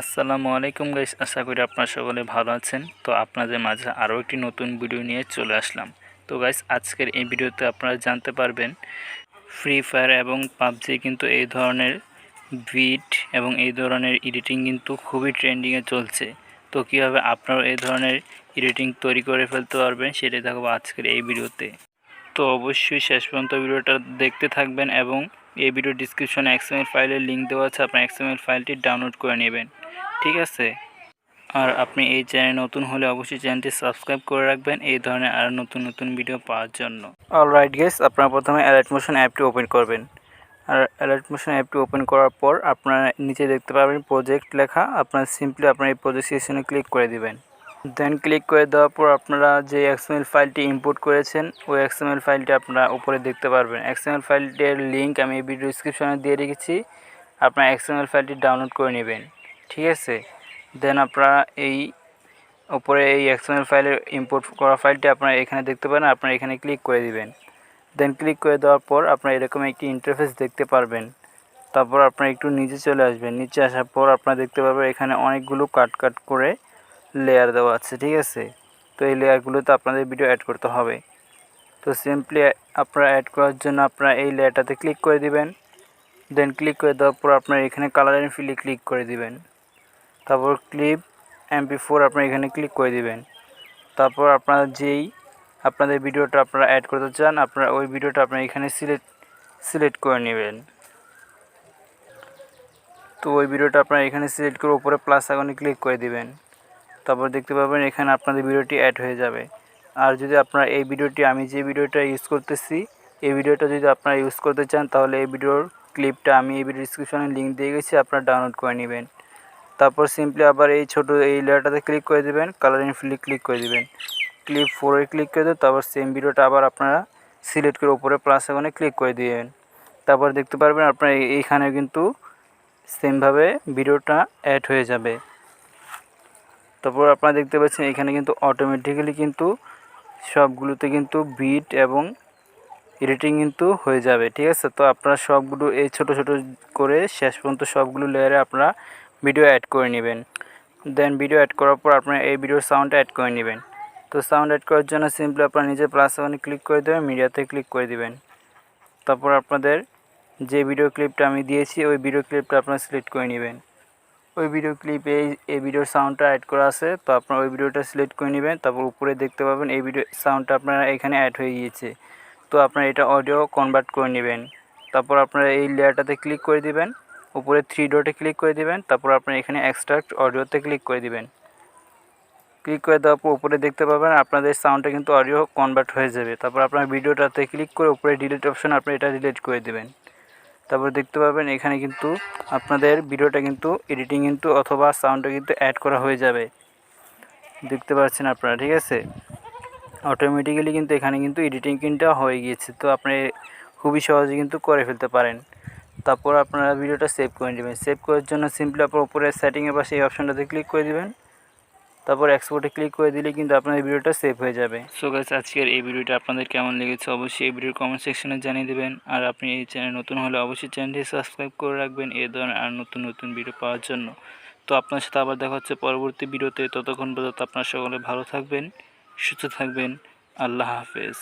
আসসালামু আলাইকুম গাইস, আশা করি আপনারা সকলে ভালো আছেন। তো আপনাদের মাঝে আরও একটি নতুন ভিডিও নিয়ে চলে আসলাম। তো গাইস, আজকের এই ভিডিওতে আপনারা জানতে পারবেন ফ্রি ফায়ার এবং পাবজি কিন্তু এই ধরনের বিট এবং এই ধরনের এডিটিং কিন্তু খুবই ট্রেন্ডিংয়ে চলছে। তো কীভাবে আপনারা এই ধরনের এডিটিং তৈরি করে ফেলতে পারবেন সেটাই দেখাবো আজকের এই ভিডিওতে। তো অবশ্যই শেষ পর্যন্ত ভিডিওটা দেখতে থাকবেন এবং এই ভিডিও ডিসক্রিপশনে XML ফাইলের লিঙ্ক দেওয়া আছে, আপনি XML ফাইলটি ডাউনলোড করে নেবেন, ঠিক আছে। আর আপনি এই চ্যানেলে নতুন হলে অবশ্যই চ্যানেলটি সাবস্ক্রাইব করে রাখবেন এই ধরনের আরও নতুন নতুন ভিডিও পাওয়ার জন্য। অলরাইট গাইস, আপনারা প্রথমে অ্যালাইট মোশন অ্যাপটি ওপেন করবেন। আর অ্যালাইট মোশন অ্যাপটি ওপেন করার পর আপনারা নিচে দেখতে পাবেন প্রজেক্ট লেখা, আপনারা সিম্পলি আপনার এই প্রজেক্ট সেকশনে ক্লিক করে দিবেন। দেন ক্লিক করে দেওয়ার পর আপনারা যে XML ফাইলটি ইম্পোর্ট করেছেন ওই XML ফাইলটি আপনারা উপরে দেখতে পারবেন। XML ফাইলটির লিঙ্ক আমি এই ভিডিও ডিসক্রিপশনে দিয়ে রেখেছি, আপনারা XML ফাইলটি ডাউনলোড করে নেবেন, ঠিক আছে। দেন আপনারা এই উপরে এই XML ফাইলের ইম্পোর্ট করা ফাইলটি আপনারা এখানে দেখতে পারেন, আপনারা এখানে ক্লিক করে দিবেন। দেন ক্লিক করে দেওয়ার পর আপনারা এরকম একটি ইন্টারফেস দেখতে পারবেন। তারপর আপনারা একটু নিচে চলে আসবেন। নিচে আসার পর আপনারা দেখতে পারবেন এখানে অনেকগুলো কাট করে লেয়ার দেওয়া আছে, ঠিক আছে। তো এই লেয়ারগুলোতে আপনাদের ভিডিও অ্যাড করতে হবে। তো সিম্পলি আপনারা অ্যাড করার জন্য আপনারা এই লেয়ারটাতে ক্লিক করে দিবেন। দেন ক্লিক করে দেওয়ার পর আপনারা এখানে কালার অ্যান্ড ফিলে ক্লিক করে দিবেন। তারপর ক্লিপ MP4 আপনারা এখানে ক্লিক করে দিবেন। তারপর আপনারা যেই আপনাদের ভিডিওটা আপনারা অ্যাড করতে চান আপনারা ওই ভিডিওটা আপনারা এখানে সিলেক্ট করে নেবেন। তো ওই ভিডিওটা আপনারা এখানে সিলেক্ট করে উপরে প্লাস আইকনে ক্লিক করে দিবেন। তারপর দেখতে পাবেন এখানে আপনাদের ভিডিওটি অ্যাড হয়ে যাবে। আর যদি আপনারা এই ভিডিওটি আমি যে ভিডিওটা ইউজ করতেছি এই ভিডিওটা যদি আপনারা ইউজ করতে চান তাহলে এই ভিডিওর ক্লিপটা আমি এই ভিডিও ডিসক্রিপশনে লিঙ্ক দিয়ে গেছি, আপনারা ডাউনলোড করে নেবেন। তারপর সিম্পলি আবার এই ছোটো এই লেয়ারটাতে ক্লিক করে দেবেন, কালার অ্যান্ড ফিলে ক্লিক করে দেবেন, ক্লিপ 4-এ ক্লিক করে দেবেন। তারপর সেম ভিডিওটা আবার আপনারা সিলেক্ট করে উপরে প্লাস আইকনে ক্লিক করে দিবেন। তারপর দেখতে পারবেন আপনারা এইখানে কিন্তু সেমভাবে ভিডিওটা অ্যাড হয়ে যাবে। তারপর আপনারা দেখতে পাচ্ছেন এখানে কিন্তু অটোমেটিক্যালি কিন্তু সবগুলোতে কিন্তু বিট এবং এডিটিং কিন্তু হয়ে যাবে, ঠিক আছে। তো আপনারা সবগুলো এই ছোট ছোট করে শেষ পর্যন্ত সবগুলো লেয়ারে আপনারা ভিডিও অ্যাড করে নেবেন। দেন ভিডিও অ্যাড করার পর আপনারা এই ভিডিওর সাউন্ডটা অ্যাড করে নেবেন। তো সাউন্ড অ্যাড করার জন্য সিম্পলি আপনারা নিজে প্লাস আইকনে ক্লিক করে দেবেন, মিডিয়াতে ক্লিক করে দিবেন। তারপর আপনাদের যে ভিডিও ক্লিপটা আমি দিয়েছি ওই ভিডিও ক্লিপটা আপনারা সিলেক্ট করে নেবেন। ওই ভিডিও ক্লিপে এই ভিডিওর সাউন্ডটা অ্যাড করা আছে, তো আপনারা ওই ভিডিওটা সিলেক্ট করে নেবেন। তারপর উপরে দেখতে পাবেন এই ভিডিও সাউন্ডটা আপনারা এখানে অ্যাড হয়ে গিয়েছে, তো আপনারা এটা অডিও কনভার্ট করে নেবেন। তারপর আপনারা এই লেয়ারটাতে ক্লিক করে দিবেন, উপরে 3 ডটে ক্লিক করে দিবেন। তারপর আপনারা এখানে এক্সট্রাক্ট অডিওতে ক্লিক করে দিবেন। ক্লিক করে দেওয়ার পর উপরে দেখতে পাবেন আপনাদের সাউন্ডটা কিন্তু অডিও কনভার্ট হয়ে যাবে। তারপর আপনার ভিডিওটাতে ক্লিক করে উপরে ডিলিট অপশন আপনি এটা ডিলিট করে দেবেন। তারপর দেখতে পাবেন এখানে কিন্তু আপনাদের ভিডিওটা কিন্তু এডিটিং কিন্তু অথবা সাউন্ডটা কিন্তু অ্যাড করা হয়ে যাবে, দেখতে পাচ্ছেন আপনারা, ঠিক আছে। অটোমেটিক্যালি কিন্তু এখানে কিন্তু এডিটিং কিন্তু হয়ে গিয়েছে, তো আপনি খুবই সহজে কিন্তু করে ফেলতে পারেন। তারপর আপনারা ভিডিওটা সেভ করে নেবেন। সেভ করার জন্য সিম্পলি আপনার উপরে সেটিংয়ের পাশে এই অপশনটাতে ক্লিক করে দিবেন। তারপর এক্সপোর্টে ক্লিক করে দিলে কিন্তু আপনাদের ভিডিওটা সেভ হয়ে যাবে। সো গাইস, আজকের এই ভিডিওটা আপনাদের কেমন লেগেছে অবশ্যই এই ভিডিওর কমেন্ট সেকশনে জানিয়ে দেবেন। আর আপনি এই চ্যানেল নতুন হলে অবশ্যই চ্যানেলটি সাবস্ক্রাইব করে রাখবেন এই ধরনের আর নতুন নতুন ভিডিও পাওয়ার জন্য। তো আপনার সাথে আবার দেখা হচ্ছে পরবর্তী ভিডিওতে। ততক্ষণ পর্যন্ত আপনারা সকলে ভালো থাকবেন, সুস্থ থাকবেন। আল্লাহ হাফেজ।